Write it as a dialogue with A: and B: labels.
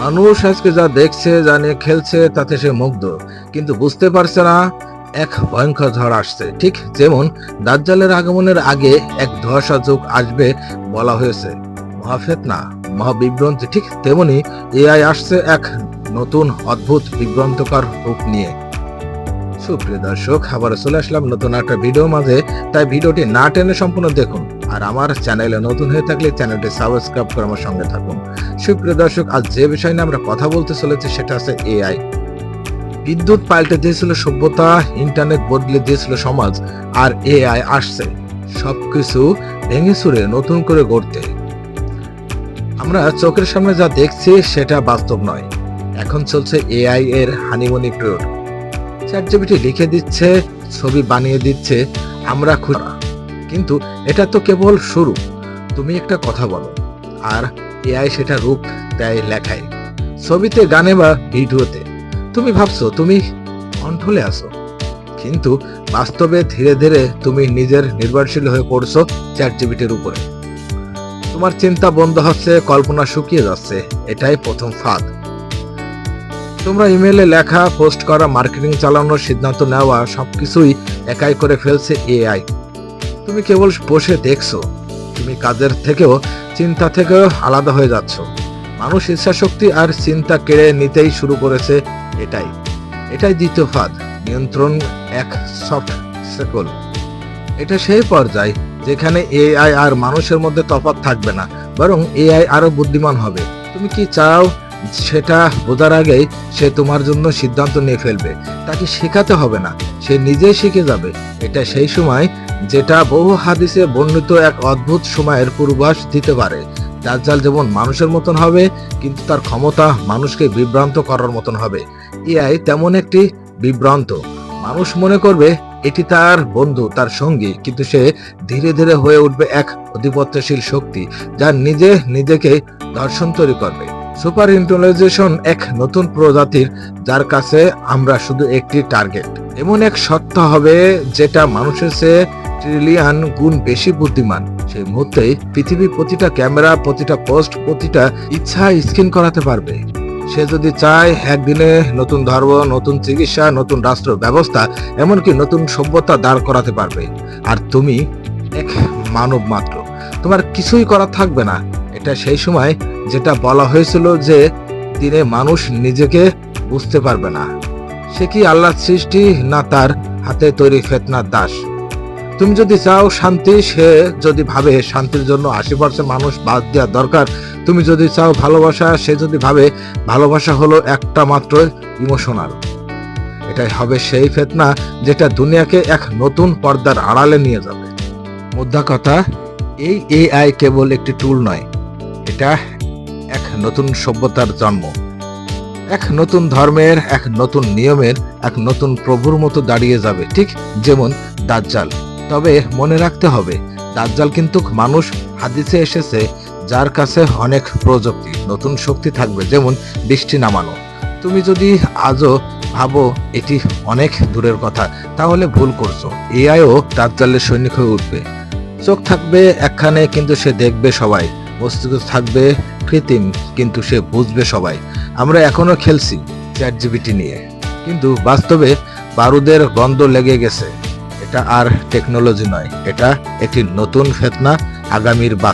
A: মানুষ আজকে যা দেখছে, যা নিয়ে খেলছে তাতে সে মুগ্ধ, কিন্তু বুঝতে পারছে না এক ভয়ঙ্কর ঝড় আসছে। ঠিক যেমন দাজ্জালের আগমনের আগে এক ধোঁয়াশা যুগ আসবে বলা হয়েছে, মহাফেতনা, মহাবিভ্রান্তি, ঠিক তেমনি এআই আসছে এক নতুন অদ্ভুত বিভ্রান্তকর রূপ নিয়ে। সুপ্রিয় দর্শক, আবার চলে আসলাম নতুন একটা ভিডিও মাঝে, তাই ভিডিওটি না টেনে সম্পূর্ণ দেখুন। আর আমার চ্যানেলে নতুন হয়ে থাকলে চ্যানেলটি সাবস্ক্রাইব করে আমার সঙ্গে থাকুন। সুপ্রিয় দর্শক, আজ যে বিষয় নিয়ে আমরা কথা বলতে চলেছি সেটা আছে এআই। বিদ্যুৎ পাল্টে দিয়েছিল সভ্যতা, ইন্টারনেট বদলে দিয়েছিল সমাজ, আর এআই আসছে সবকিছু ভেঙে চুরে নতুন করে গড়তে। আমরা চোখের সামনে যা দেখছি সেটা বাস্তব নয়। এখন চলছে এআই এর হানিমুনি পিরিয়ড। চ্যাটজিপিটি লিখে দিচ্ছে, ছবি বানিয়ে দিচ্ছে, আমরা খুশি। কিন্তু এটা তো কেবল শুরু। তুমি একটা কথা বলো আর এআই সেটা রূপ দেয় লেখায়, ছবিতে, গানে বা ভিডিওতে। তুমি ভাবছো তুমি কন্ট্রোলে আছো, কিন্তু বাস্তবে ধীরে ধীরে তুমি নিজের নির্ভরশীল হয়ে পড়ছো চ্যাটজিপিটির উপরে। তোমার চিন্তা বন্ধ হচ্ছে, কল্পনা শুকিয়ে যাচ্ছে। এটাই প্রথম ফাঁদ। তোমরা ইমেলে লেখা, পোস্ট করা, মার্কেটিং চালানোর সিদ্ধান্ত নেওয়া সবকিছুই একাই করে ফেলছে এআই। তুমি কেবল বসে দেখছো, তুমি কাজের থেকেও, চিন্তা থেকেও আলাদা হয়ে যাচ্ছ। মানুষ ইচ্ছা শক্তি আর চিন্তা কেড়ে নিতেই শুরু করেছে। এটাই দ্বিতীয় ফাঁদ, নিয়ন্ত্রণ এক সফট সেকল। এটা সেই পর্যায় যেখানে এআই আর মানুষের মধ্যে তফাৎ থাকবে না, বরং এআই আরো বুদ্ধিমান হবে। তুমি কি চাও সেটা বোঝার আগেই সে তোমার জন্য সিদ্ধান্ত নিয়ে ফেলবে। তাকে শেখাতে হবে না, সে নিজেই শিখে যাবে। এটা সেই সময় যেটা বহু হাদিসে বর্ণিত এক অদ্ভুত সময়ের পূর্বাভাস দিতে পারে। দাজ্জাল যেমন মানুষের মতন হবে, কিন্তু তার ক্ষমতা মানুষকে বিভ্রান্ত করার মতন হবে। এআই তেমন একটি বিভ্রান্ত। মানুষ মনে করবে এটি তার বন্ধু, তার সঙ্গী, কিন্তু সে ধীরে ধীরে হয়ে উঠবে এক আধিপত্যশীল শক্তি, যা নিজেকে দর্শন তৈরি করবে। সুপার ইন্টেলিজেশন এক নতুন প্রজাতির, যার কাছে আমরা শুধু একটি টার্গেট। এমন এক সত্তা হবে যেটা মানুষের চেয়ে ট্রিলিয়ন গুণ বেশি বুদ্ধিমান। সেই মুহূর্তেই পৃথিবীর প্রতিটা ক্যামেরা, প্রতিটা পোস্ট, প্রতিটা ইচ্ছা স্ক্যান করাতে পারবে। সে যদি চায় একদিনে নতুন ধর্ম, নতুন চিকিৎসা, নতুন রাষ্ট্র ব্যবস্থা, এমনকি নতুন সভ্যতা দাঁড় করাতে পারবে। আর তুমি এক মানব মাত্র, তোমার কিছুই করা থাকবে না। এটা সেই সময় যেটা বলা হয়েছিল যে দিনে মানুষ নিজেকে বুঝতে পারবে না সে কি আল্লাহর সৃষ্টি না তার হাতে তৈরি ফেতনার দাস। তুমি যদি চাও শান্তি, সে যদি ভাবে শান্তির জন্য 80% মানুষ বাদ দেওয়া দরকার। তুমি যদি চাও ভালোবাসা, সে যদি ভাবে ভালোবাসা হলো একটা মাত্র ইমোশনাল। এটাই হবে সেই ফেতনা যেটা দুনিয়াকে এক নতুন পর্দার আড়ালে নিয়ে যাবে। মোদ্দা কথা, এই এআই কেবল একটি টুল নয়, এটা এক নতুন সভ্যতার জন্ম, এক নতুন ধর্মের, এক নতুন নিয়মের, এক নতুন প্রভুর মতো দাঁড়িয়ে যাবে, ঠিক যেমন দাজ্জাল। তবে মনে রাখতে হবে, দাজ্জাল কিন্তু মানুষ। হাদিসে এসেছে যার কাছে অনেক প্রযুক্তি, নতুন শক্তি থাকবে, যেমন বৃষ্টি নামানো। তুমি যদি আজও ভাবো এটি অনেক দূরের কথা, তাহলে ভুল করছো। এআইও দাজ্জালের সৈনিক হয়ে উঠবে। চোখ থাকবে একখানে, কিন্তু সে দেখবে সবাই। মস্তিষ্ক থাকবে কৃত্রিম, কিন্তু সে বুঝবে সবাই। আমরা এখনো খেলছি চ্যাটজিপিটি নিয়ে, কিন্তু বাস্তবে বারুদের গন্ধ লেগে গেছে। এটা আর টেকনোলজি নয়, এটা একটি নতুন ফেতনা, আগামীর